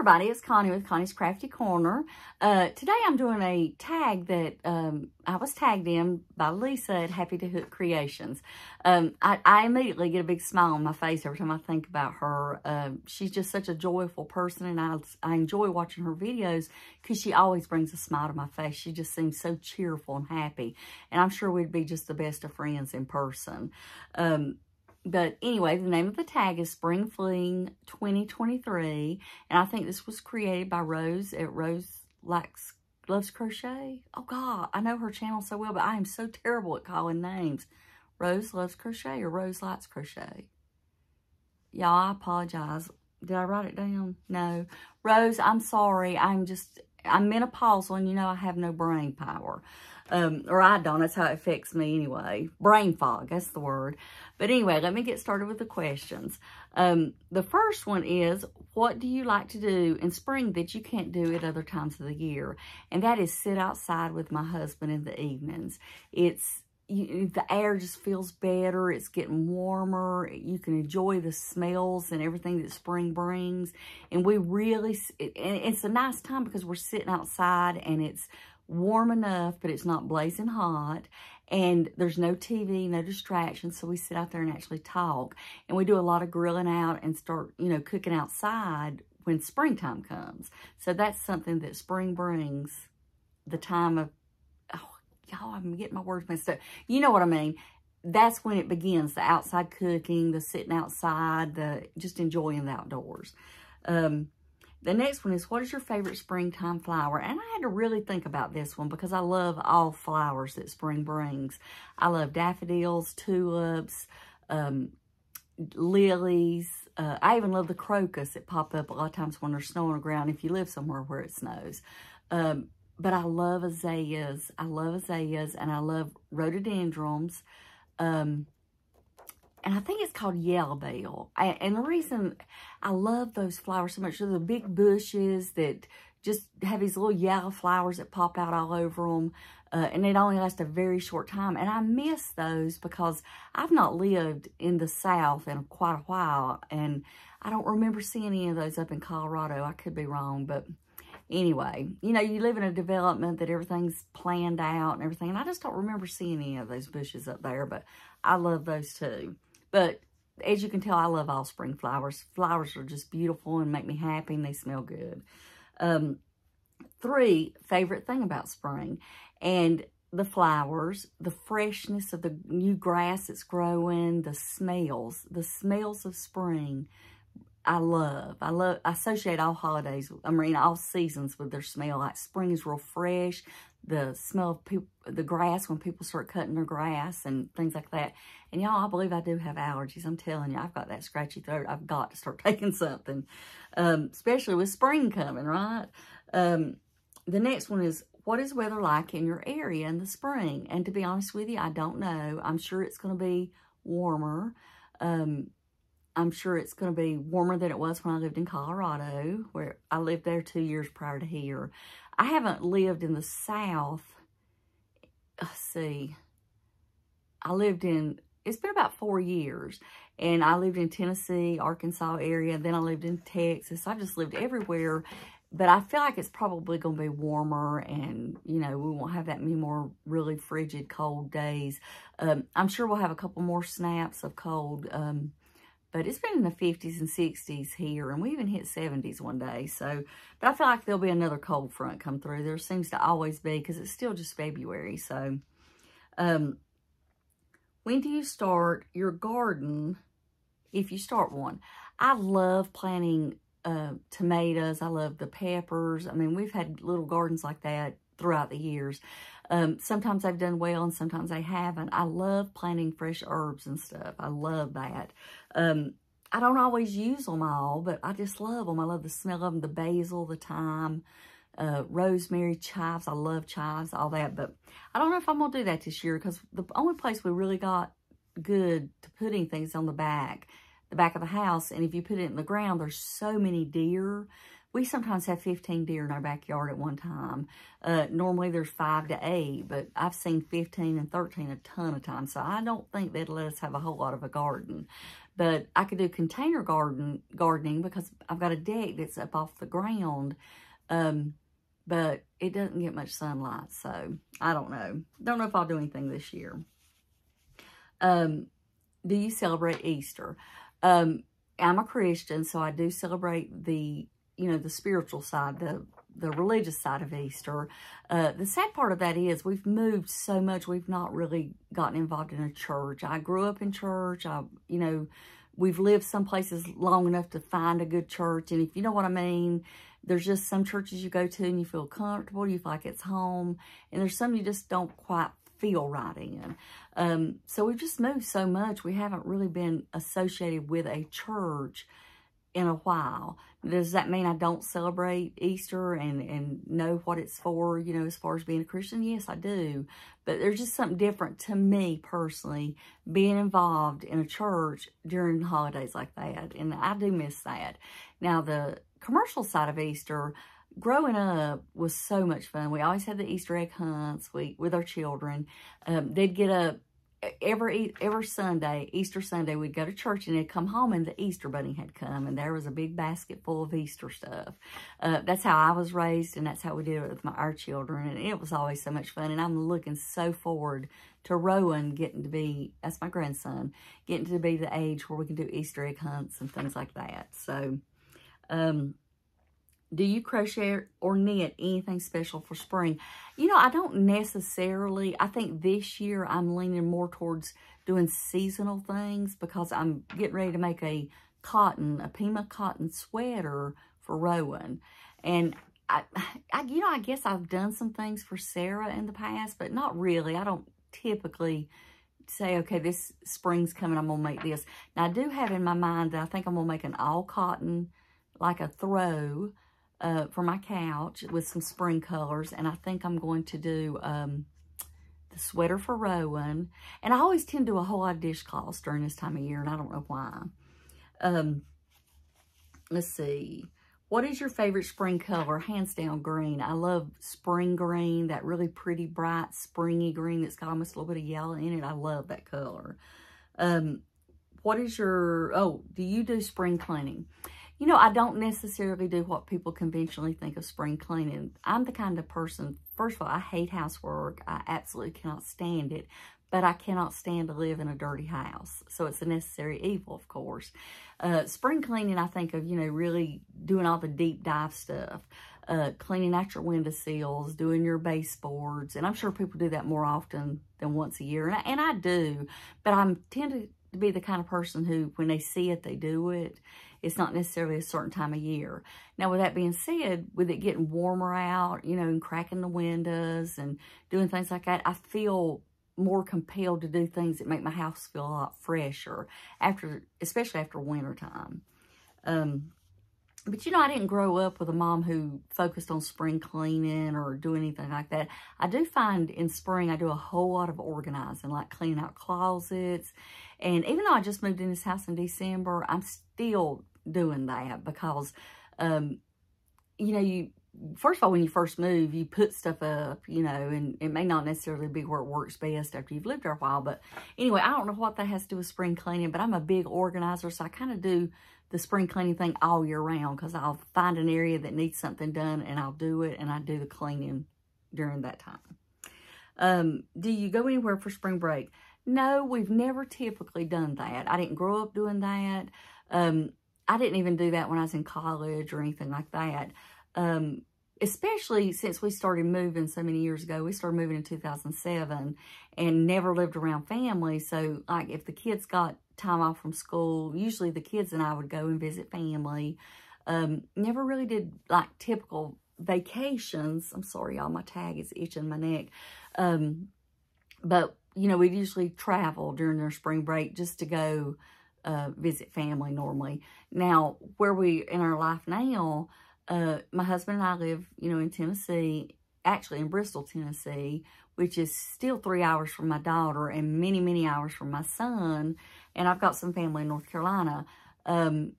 everybody, it's Connie with Connie's Crafty Corner. Today I'm doing a tag that I was tagged in by Lisa at Happy to Hook Creations. I immediately get a big smile on my face every time I think about her. She's just such a joyful person, and I enjoy watching her videos because she always brings a smile to my face. She just seems so cheerful and happy, and I'm sure we'd be just the best of friends in person. But anyway, the name of the tag is Spring Fling 2023. And I think this was created by Rose at Loves Crochet. Oh, God, I know her channel so well, but I am so terrible at calling names. Rose Loves Crochet or Rose Likes Crochet. Y'all, I apologize. Did I write it down? No. Rose, I'm sorry. I'm menopausal, and you know I have no brain power. Or I don't. That's how it affects me anyway. Brain fog, that's the word. But anyway, let me get started with the questions. The first one is, what do you like to do in spring that you can't do at other times of the year? And that is sit outside with my husband in the evenings. The air just feels better. It's getting warmer. You can enjoy the smells and everything that spring brings. And it's a nice time because we're sitting outside and it's warm enough, but it's not blazing hot. And there's no TV, no distractions. So we sit out there and actually talk. And we do a lot of grilling out and start, cooking outside when springtime comes. So that's something that spring brings, the time of, y'all, I'm getting my words messed up. You know what I mean. That's when it begins, the outside cooking, the sitting outside, the just enjoying the outdoors. The next one is, what is your favorite springtime flower? And I had to really think about this one because I love all flowers that spring brings. I love daffodils, tulips, lilies. I even love the crocus that pop up a lot of times when there's snow on the ground if you live somewhere where it snows. But I love azaleas. I love azaleas, and I love rhododendrons. And I think it's called yellow bell. And the reason I love those flowers so much, they're the big bushes that just have these little yellow flowers that pop out all over them. And it only lasts a very short time. And I miss those because I've not lived in the South in quite a while. And I don't remember seeing any of those up in Colorado. I could be wrong, but anyway, you live in a development that everything's planned out and everything. And I just don't remember seeing any of those bushes up there, but I love those too. But as you can tell, I love all spring flowers. Flowers are just beautiful and make me happy, and they smell good. 3, favorite thing about spring. And the flowers, the freshness of the new grass that's growing, the smells of spring. I associate all holidays, all seasons with their smell. Like spring is real fresh. The smell of the grass when people start cutting their grass and things like that. And y'all, I believe I do have allergies. I'm telling you, I've got that scratchy throat. I've got to start taking something, especially with spring coming, right? The next one is, what is weather like in your area in the spring? And to be honest with you, I don't know. I'm sure it's going to be warmer. I'm sure it's going to be warmer than it was when I lived in Colorado, where I lived there 2 years prior to here. I haven't lived in the South. Let's see. It's been about 4 years. And I lived in Tennessee, Arkansas area. Then I lived in Texas. I've just lived everywhere. But I feel like it's probably going to be warmer, and, we won't have that many more really frigid, cold days. I'm sure we'll have a couple more snaps of cold. But it's been in the 50s and 60s here, and we even hit 70s one day. So, but I feel like there'll be another cold front come through. There seems to always be, because it's still just February. So, when do you start your garden, if you start one? I love planting tomatoes. I love the peppers. I mean, we've had little gardens like that throughout the years. Sometimes I've done well and sometimes I haven't. I love planting fresh herbs and stuff. I love that. I don't always use them all, but I just love them. I love the smell of them, the basil, the thyme, rosemary, chives. I love chives, all that. But I don't know if I'm going to do that this year because the only place we really got good to putting things on the back of the house. And if you put it in the ground, there's so many deer. We sometimes have 15 deer in our backyard at one time. Normally there's 5 to 8, but I've seen 15 and 13 a ton of times. So I don't think that'll let us have a whole lot of a garden. But I could do container gardening because I've got a deck that's up off the ground. But it doesn't get much sunlight, so I don't know. Don't know if I'll do anything this year. Do you celebrate Easter? I'm a Christian, so I do celebrate the spiritual side, the religious side of Easter. The sad part of that is we've moved so much, we've not really gotten involved in a church. I grew up in church. We've lived some places long enough to find a good church, and if you know what I mean, there's just some churches you go to and you feel comfortable, you feel like it's home, and there's some you just don't quite feel right in. So we've just moved so much, we haven't really been associated with a church in a while. Does that mean I don't celebrate Easter and know what it's for, as far as being a Christian? Yes, I do. But there's just something different to me personally, being involved in a church during holidays like that. And I do miss that. Now, the commercial side of Easter, growing up was so much fun. We always had the Easter egg hunts with our children. They'd get up every Sunday, Easter Sunday, we'd go to church and they'd come home and the Easter bunny had come and there was a big basket full of Easter stuff. That's how I was raised, and that's how we did it with our children, and it was always so much fun. And I'm looking so forward to Rowan getting to be, that's my grandson, getting to be the age where we can do Easter egg hunts and things like that. So, do you crochet or knit anything special for spring? I don't necessarily. I think this year I'm leaning more towards doing seasonal things because I'm getting ready to make a Pima cotton sweater for Rowan. And I guess I've done some things for Sarah in the past, but not really. I don't typically say, okay, this spring's coming, I'm going to make this. Now, I do have in my mind that I think I'm going to make an all cotton, like a throw, for my couch with some spring colors. And I think I'm going to do the sweater for Rowan. And I always tend to do a whole lot of dishcloths during this time of year, and I don't know why. Let's see. What is your favorite spring color? Hands down, green. I love spring green, that really pretty, bright, springy green that's got almost a little bit of yellow in it. I love that color. What is your, do you do spring cleaning? I don't necessarily do what people conventionally think of spring cleaning. I'm the kind of person, first of all, I hate housework. I absolutely cannot stand it. But I cannot stand to live in a dirty house. So it's a necessary evil, of course. Spring cleaning, I think of, really doing all the deep dive stuff. Cleaning out your windowsills, doing your baseboards. And I'm sure people do that more often than once a year. And I do. But I tend to be the kind of person who, when they see it, they do it. It's not necessarily a certain time of year. Now, with that being said, with it getting warmer out, and cracking the windows and doing things like that, I feel more compelled to do things that make my house feel a lot fresher, especially after winter time. But I didn't grow up with a mom who focused on spring cleaning or doing anything like that. I do find in spring I do a whole lot of organizing, like cleaning out closets. And even though I just moved in this house in December, I'm still doing that because, first of all, when you first move, you put stuff up, and it may not necessarily be where it works best after you've lived there a while. But anyway, I don't know what that has to do with spring cleaning, but I'm a big organizer, so I kind of do the spring cleaning thing all year round because I'll find an area that needs something done and I'll do it, and I do the cleaning during that time. Do you go anywhere for spring break? No, we've never typically done that. I didn't grow up doing that. I didn't even do that when I was in college or anything like that. Especially since we started moving so many years ago. We started moving in 2007 and never lived around family. So, like, if the kids got time off from school, usually the kids and I would go and visit family. Never really did, like, typical vacations. I'm sorry, y'all, my tag is itching my neck. But, we'd usually travel during their spring break just to go visit family normally. Now, where we, in our life now, my husband and I live, in Tennessee, actually in Bristol, Tennessee, which is still 3 hours from my daughter and many, many hours from my son. And I've got some family in North Carolina. And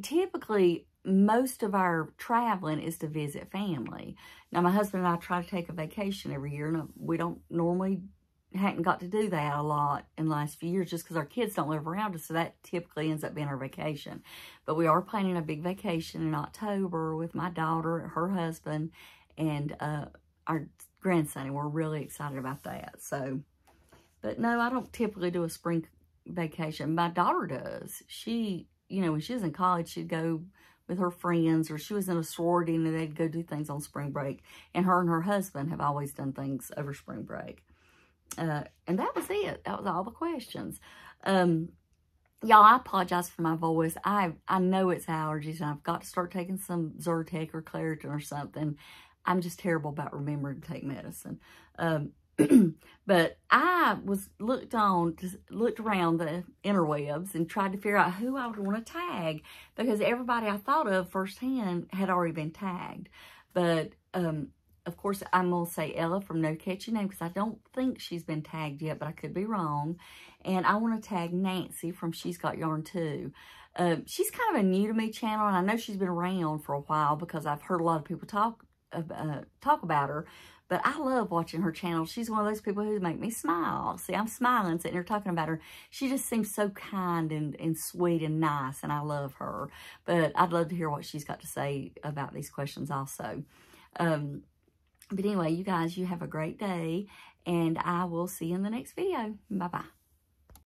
typically, most of our traveling is to visit family. Now, my husband and I try to take a vacation every year. And we don't normally hadn't got to do that a lot in the last few years just because our kids don't live around us, so that typically ends up being our vacation. But we are planning a big vacation in October with my daughter, her husband, and our grandson, and we're really excited about that. So, but no, I don't typically do a spring vacation. My daughter does. She, you know, when she was in college, she'd go with her friends, or she was in a sorority and they'd go do things on spring break. And her husband have always done things over spring break. And that was it. That was all the questions. Y'all, I apologize for my voice. I know it's allergies, and I've got to start taking some Zyrtec or Claritin or something. I'm just terrible about remembering to take medicine. But I looked around the interwebs and tried to figure out who I would want to tag, because everybody I thought of firsthand had already been tagged. But, of course, I'm going to say Ella from No Catchy Name, because I don't think she's been tagged yet, but I could be wrong. And I want to tag Nancy from She's Got Yarn Too. She's kind of a new to me channel, and I know she's been around for a while because I've heard a lot of people talk about her. But I love watching her channel. She's one of those people who make me smile. See, I'm smiling sitting here talking about her. She just seems so kind and sweet and nice, and I love her. But I'd love to hear what she's got to say about these questions also. But anyway, you guys, you have a great day, and I will see you in the next video. Bye-bye.